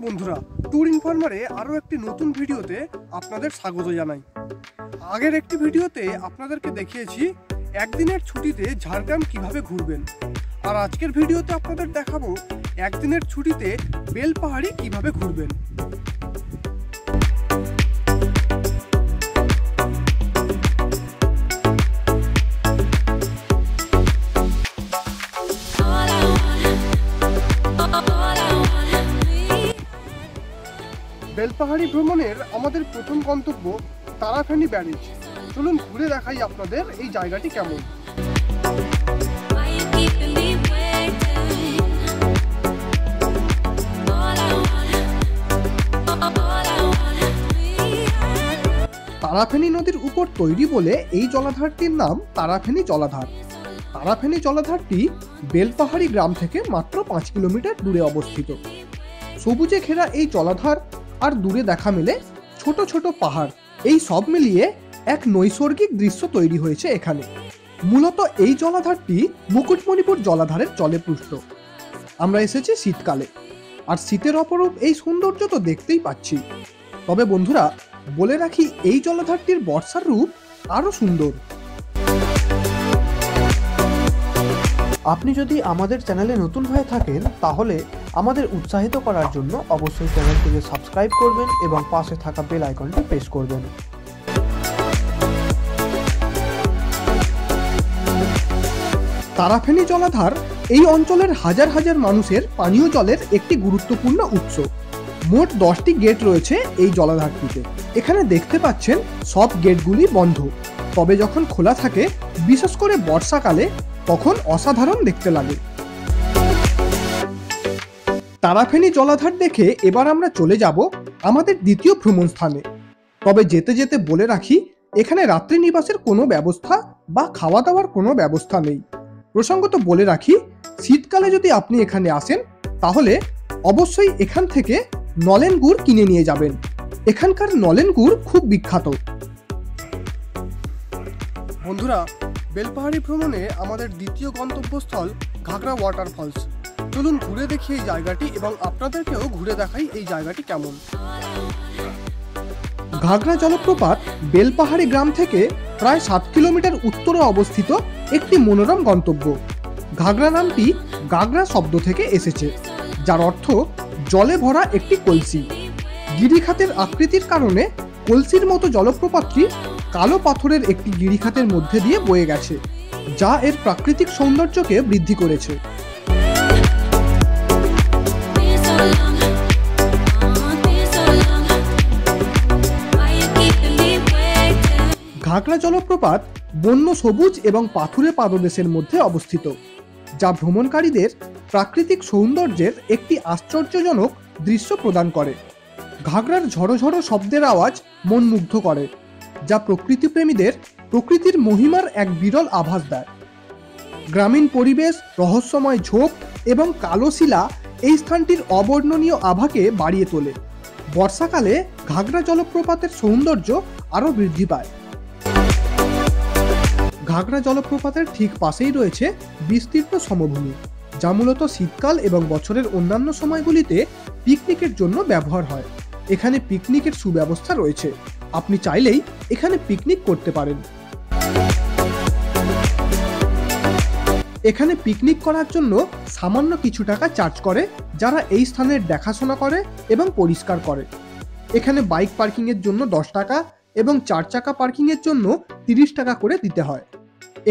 বন্ধুরা, ট্যুর ইনফরমারে আরও একটি নতুন ভিডিওতে আপনাদের স্বাগত জানাই। আগের একটি ভিডিওতে আপনাদেরকে দেখিয়েছি একদিনের ছুটিতে ঝাড়গ্রাম কিভাবে ঘুরবেন, আর আজকের ভিডিওতে আপনাদের দেখাবো একদিনের ছুটিতে বেলপাহাড়ি কিভাবে ঘুরবেন। বেলপাহাড়ি ভ্রমণের আমাদের প্রথম গন্তব্য তারাফেনী ব্যারেজ। চলুন ঘুরে দেখাই আপনাদের এই জায়গাটি কেমন। তারাফেনী নদীর উপর তৈরি বলে এই জলাধারটির নাম তারাফেনী জলাধার। তারাফেনী জলাধারটি বেলপাহাড়ি গ্রাম থেকে মাত্র 5 কিলোমিটার দূরে অবস্থিত। সবুজে ঘেরা এই জলাধার আর দূরে দেখা মেলে ছোট ছোট পাহাড়, এই সব মিলিয়ে এক নৈসর্গিক দৃশ্য তৈরি হয়েছে এখানে। মূলত এই জলাধারটি মুকুটমণিপুর জলাধারের জলে পুষ্ট। আমরা এসেছি শীতকালে, আর শীতের অপরূপ এই সৌন্দর্য তো দেখতেই পাচ্ছি। তবে বন্ধুরা, বলে রাখি এই জলাধারটির বর্ষার রূপ আরো সুন্দর। আপনি যদি আমাদের চ্যানেলে নতুন হয়ে থাকেন তাহলে আমাদের উৎসাহিত করার জন্য অবশ্যই চ্যানেলটিকে সাবস্ক্রাইব করবেন এবং পাশে থাকা বেল আইকনটি প্রেস করবেন। তারাফেনী জলাধার এই অঞ্চলের হাজার হাজার মানুষের পানীয় জলের একটি গুরুত্বপূর্ণ উৎস। মোট 10টি গেট রয়েছে এই জলাধারটিতে। এখানে দেখতে পাচ্ছেন সব গেটগুলি বন্ধ, তবে যখন খোলা থাকে, বিশেষ করে বর্ষাকালে, তখন অসাধারণ দেখতে লাগে। তারাফেনী জলাধার দেখে এবার আমরা চলে যাব আমাদের দ্বিতীয় ভ্রমণ স্থানে। তবে যেতে যেতে বলে রাখি, এখানে রাত্রি নিবাসের কোনো ব্যবস্থা বা খাওয়া দাওয়ার কোনো ব্যবস্থা নেই। প্রসঙ্গত বলে রাখি, শীতকালে যদি আপনি এখানে আসেন তাহলে অবশ্যই এখান থেকে নলেন গুড় কিনে নিয়ে যাবেন। এখানকার নলেন গুড় খুব বিখ্যাত। বন্ধুরা, বেলপাহাড়ি ভ্রমণে আমাদের দ্বিতীয় গন্তব্যস্থল ঘাগরা ওয়াটারফলস। চলুন ঘুরে দেখি এই জায়গাটি এবং আপনাদেরকেও ঘুরে দেখাই এই জায়গাটি কেমন। ঘাগরা জলপ্রপাত বেলপাহাড়ি গ্রাম থেকে প্রায় 7 কিলোমিটার উত্তরে অবস্থিত একটি মনোরম গন্তব্য। ঘাগরা নামটি গাগরা শব্দ থেকে এসেছে, যার অর্থ জলে ভরা একটি কলসি। গিরিখাতের আকৃতির কারণে কলসির মতো জলপ্রপাতটি কালো পাথরের একটি গিরিখাতের মধ্যে দিয়ে বয়ে গেছে, যা এর প্রাকৃতিক সৌন্দর্যকে বৃদ্ধি করেছে। ঘাগরা জলপ্রপাত বন্য সবুজ এবং পাথুরে পাদদেশের মধ্যে অবস্থিত, যা ভ্রমণকারীদের প্রাকৃতিক সৌন্দর্যের একটি আশ্চর্যজনক দৃশ্য প্রদান করে। ঘাগরার ঝড়ো ঝড়ো শব্দের আওয়াজ মন মুগ্ধ করে, যা প্রকৃতিপ্রেমীদের প্রকৃতির মহিমার এক বিরল আভাস দেয়। গ্রামীণ পরিবেশ, রহস্যময় ঝোপ এবং কালো শিলা এই স্থানটির অবর্ণনীয় আভাকে বাড়িয়ে তোলে। বর্ষাকালে ঘাগরা জলপ্রপাতের সৌন্দর্য আরও বৃদ্ধি পায়। ঘাগরা জলপ্রপাতের ঠিক পাশেই রয়েছে বিস্তীর্ণ সমভূমি, যা মূলত শীতকাল এবং বছরের অন্যান্য সময়গুলিতে পিকনিকের জন্য ব্যবহার হয়। এখানে পিকনিকের সুব্যবস্থা রয়েছে, আপনি চাইলেই এখানে পিকনিক করতে পারেন। এখানে পিকনিক করার জন্য সামান্য কিছু টাকা চার্জ করে যারা এই স্থানের দেখাশোনা করে এবং পরিষ্কার করে। এখানে বাইক পার্কিংয়ের জন্য 10 টাকা এবং 4 চাকা পার্কিংয়ের জন্য 30 টাকা করে দিতে হয়।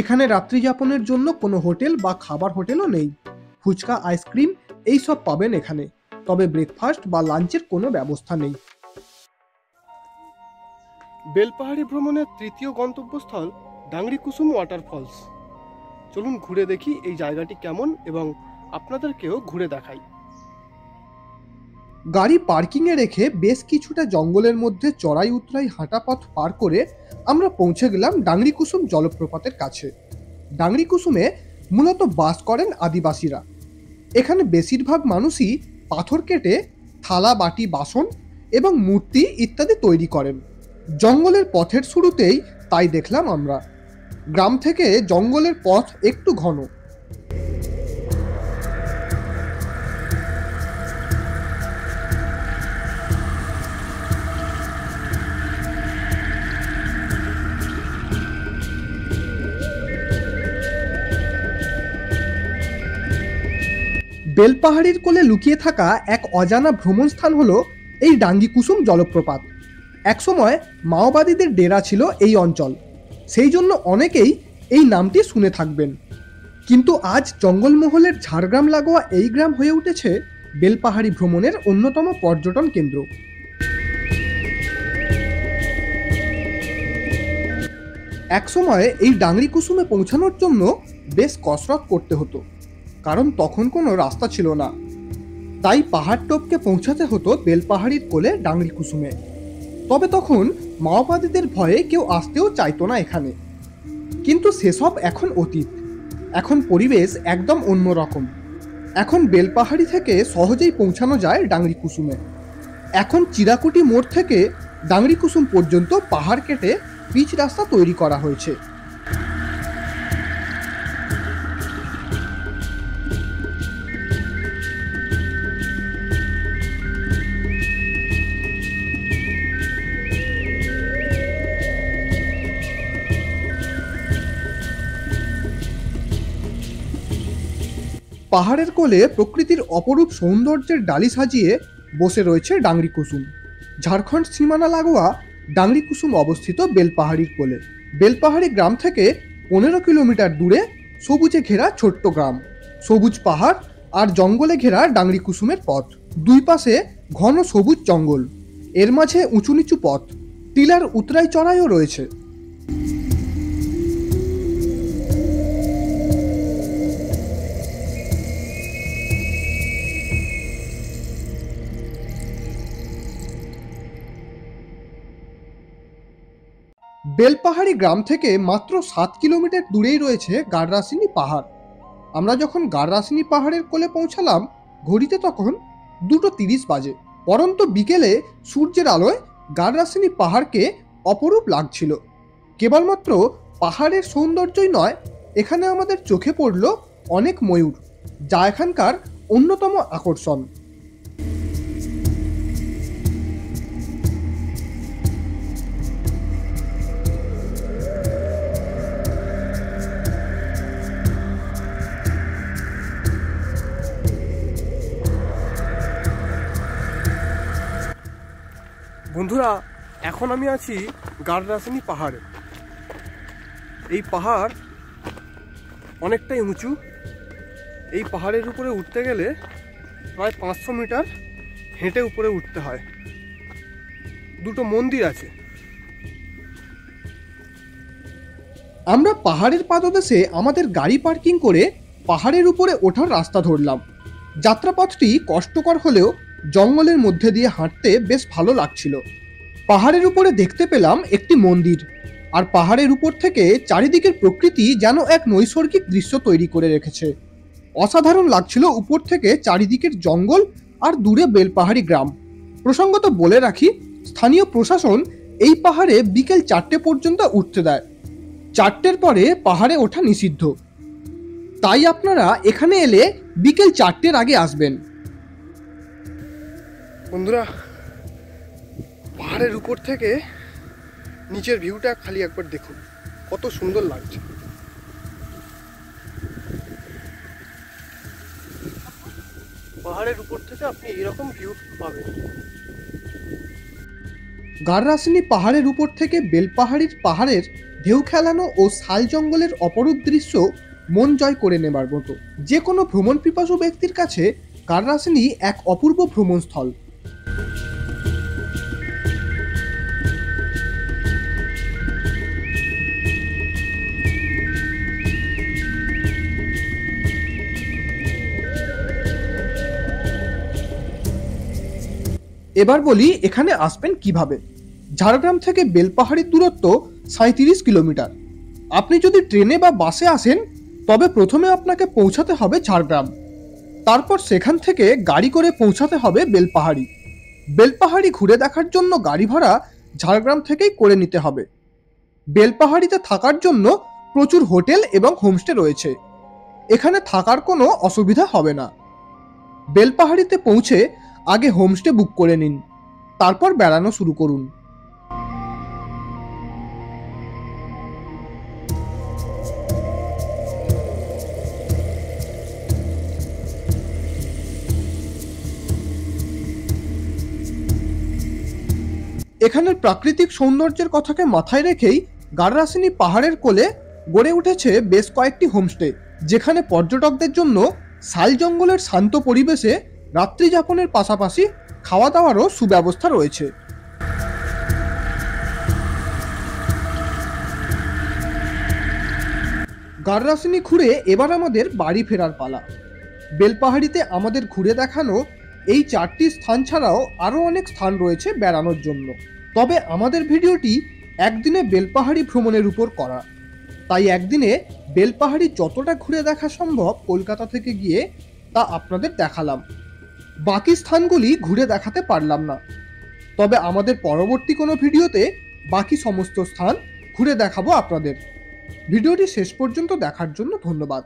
এখানে রাত্রিযাপনের জন্য কোনো হোটেল বা খাবার হোটেলও নেই। ফুচকা, আইসক্রিম এইসব পাবেন এখানে, তবে ব্রেকফাস্ট বা লাঞ্চের কোনো ব্যবস্থা নেই। বেলপাহাড়ি ভ্রমণের তৃতীয় গন্তব্যস্থল ডাংরিকুসুম ওয়াটারফলস। চলুন ঘুরে দেখি এই জায়গাটি কেমন এবং আপনাদেরকেও ঘুরে দেখাই। গাড়ি পার্কিংয়ে রেখে বেশ কিছুটা জঙ্গলের মধ্যে চড়াই উতরাই হাঁটা পথ পার করে আমরা পৌঁছে গেলাম ডাংরিকুসুম জলপ্রপাতের কাছে। ডাংরিকুসুমে মূলত বাস করেন আদিবাসীরা। এখানে বেশিরভাগ মানুষই পাথর কেটে থালা, বাটি, বাসন এবং মূর্তি ইত্যাদি তৈরি করেন। জঙ্গলের পথের শুরুতেই তাই দেখলাম আমরা। গ্রাম থেকে জঙ্গলের পথ একটু ঘন। বেলপাহাড়ির কোলে লুকিয়ে থাকা এক অজানা ভ্রমণ স্থান হলো এই ডাঙ্গিকুসুম জলপ্রপাত। একসময় মাওবাদীদের ডেরা ছিল এই অঞ্চল, সেই জন্য অনেকেই এই নামটি শুনে থাকবেন। কিন্তু আজ জঙ্গলমহলের ঝাড়গ্রাম লাগোয়া এই গ্রাম হয়ে উঠেছে বেলপাহাড়ি ভ্রমণের অন্যতম পর্যটন কেন্দ্র। একসময় এই ডাংরিকুসুমে পৌঁছানোর জন্য বেশ কসরত করতে হতো, কারণ তখন কোনো রাস্তা ছিল না। তাই পাহাড় টপকে পৌঁছাতে হতো বেলপাহাড়ির কোলে ডাংরিকুসুমে। তবে তখন মাওবাদীদের ভয়ে কেউ আসতেও চাইতো না এখানে। কিন্তু সেসব এখন অতীত। এখন পরিবেশ একদম অন্যরকম। এখন বেলপাহাড়ি থেকে সহজেই পৌঁছানো যায় ডাংরিকুসুমে। এখন চিরাকুটি মোড় থেকে ডাংরিকুসুম পর্যন্ত পাহাড় কেটে পিচ রাস্তা তৈরি করা হয়েছে। পাহাড়ের কোলে প্রকৃতির অপরূপ সৌন্দর্যের ডালি সাজিয়ে বসে রয়েছে ডাংরিকুসুম। ঝাড়খণ্ড সীমানা লাগোয়া ডাংরিকুসুম অবস্থিত বেলপাহাড়ির কোলে। বেলপাহাড়ি গ্রাম থেকে 15 কিলোমিটার দূরে সবুজে ঘেরা ছোট্ট গ্রাম। সবুজ পাহাড় আর জঙ্গলে ঘেরা ডাংরিকুসুমের পথ। দুই পাশে ঘন সবুজ জঙ্গল, এর মাঝে উঁচু নিচু পথ, টিলার উতরাই চড়াইও রয়েছে। বেলপাহাড়ি গ্রাম থেকে মাত্র 7 কিলোমিটার দূরেই রয়েছে গাড়রাসিনী পাহাড়। আমরা যখন গাড়রাসিনী পাহাড়ের কোলে পৌঁছালাম, ঘড়িতে তখন 2:30 বাজে। পরন্ত বিকেলে সূর্যের আলোয় গাড়রাসিনী পাহাড়কে অপরূপ লাগছিল। কেবলমাত্র পাহাড়ের সৌন্দর্যই নয়, এখানে আমাদের চোখে পড়ল অনেক ময়ূর, যা এখানকার অন্যতম আকর্ষণ। বন্ধুরা, এখন আমি আছি গাড়রাসিনী পাহাড়ে। এই পাহাড় অনেকটাই উঁচু। এই পাহাড়ের উপরে উঠতে গেলে প্রায় 500 মিটার হেঁটে উপরে উঠতে হয়। দুটো মন্দির আছে। আমরা পাহাড়ের পাদদেশে আমাদের গাড়ি পার্কিং করে পাহাড়ের উপরে ওঠার রাস্তা ধরলাম। যাত্রাপথটি কষ্টকর হলেও জঙ্গলের মধ্যে দিয়ে হাঁটতে বেশ ভালো লাগছিল। পাহাড়ের উপরে দেখতে পেলাম একটি মন্দির, আর পাহাড়ের উপর থেকে চারিদিকের প্রকৃতি যেন এক নৈসর্গিক দৃশ্য তৈরি করে রেখেছে। অসাধারণ লাগছিল উপর থেকে চারিদিকের জঙ্গল আর দূরে বেলপাহাড়ি গ্রাম। প্রসঙ্গত বলে রাখি, স্থানীয় প্রশাসন এই পাহাড়ে বিকেল 4টে পর্যন্ত উঠতে দেয়। 4টের পরে পাহাড়ে ওঠা নিষিদ্ধ। তাই আপনারা এখানে এলে বিকেল 4টের আগে আসবেন। বন্ধুরা, পাহাড়ের উপর থেকে নিচের ভিউটা খালি একবার দেখুন, কত সুন্দর লাগছে। পাহাড়ের উপর থেকে আপনি এরকম ভিউ পাবেন। গাড়রাসিনী পাহাড়ের উপর থেকে বেলপাহাড়ির পাহাড়ের ঢেউ খেলানো ও শাল জঙ্গলের অপরূপ দৃশ্য মন জয় করে নেবার মতো। যে কোনো ভ্রমণ পিপাসু ব্যক্তির কাছে গাড়রাসিনী এক অপূর্ব ভ্রমণস্থল। এবার বলি এখানে আসবেন কিভাবে। ঝাড়গ্রাম থেকে বেলপাহাড়ির দূরত্ব 37 কিলোমিটার। আপনি যদি ট্রেনে বা বাসে আসেন তবে প্রথমে আপনাকে পৌঁছাতে হবে ঝাড়গ্রাম, তারপর সেখান থেকে গাড়ি করে পৌঁছাতে হবে বেলপাহাড়ি। বেলপাহাড়ি ঘুরে দেখার জন্য গাড়ি ভাড়া ঝাড়গ্রাম থেকেই করে নিতে হবে। বেলপাহাড়িতে থাকার জন্য প্রচুর হোটেল এবং হোমস্টে রয়েছে, এখানে থাকার কোনো অসুবিধা হবে না। বেলপাহাড়িতে পৌঁছে আগে হোমস্টে বুক করে নিন, তারপর বেড়ানো শুরু করুন। এখানের প্রাকৃতিক সৌন্দর্যের কথাকে মাথায় রেখেই গাররাসিনী পাহাড়ের কোলে গড়ে উঠেছে বেশ কয়েকটি হোমস্টে, যেখানে পর্যটকদের জন্য শাল জঙ্গলের শান্ত পরিবেশে রাত্রি যাপনের পাশাপাশি খাওয়া দাওয়ারও সুব্যবস্থা রয়েছে। গাররাসিনী ঘুরে এবার আমাদের বাড়ি ফেরার পালা। বেলপাহাড়িতে আমাদের ঘুরে দেখানো এই 4টি স্থান ছাড়াও আরও অনেক স্থান রয়েছে বেড়ানোর জন্য। তবে আমাদের ভিডিওটি একদিনে বেলপাহাড়ি ভ্রমণের উপর করা, তাই একদিনে বেলপাহাড়ি যতটা ঘুরে দেখা সম্ভব কলকাতা থেকে গিয়ে তা আপনাদের দেখালাম। বাকি স্থানগুলি ঘুরে দেখাতে পারলাম না, তবে আমাদের পরবর্তী কোনো ভিডিওতে বাকি সমস্ত স্থান ঘুরে দেখাবো আপনাদের। ভিডিওটি শেষ পর্যন্ত দেখার জন্য ধন্যবাদ।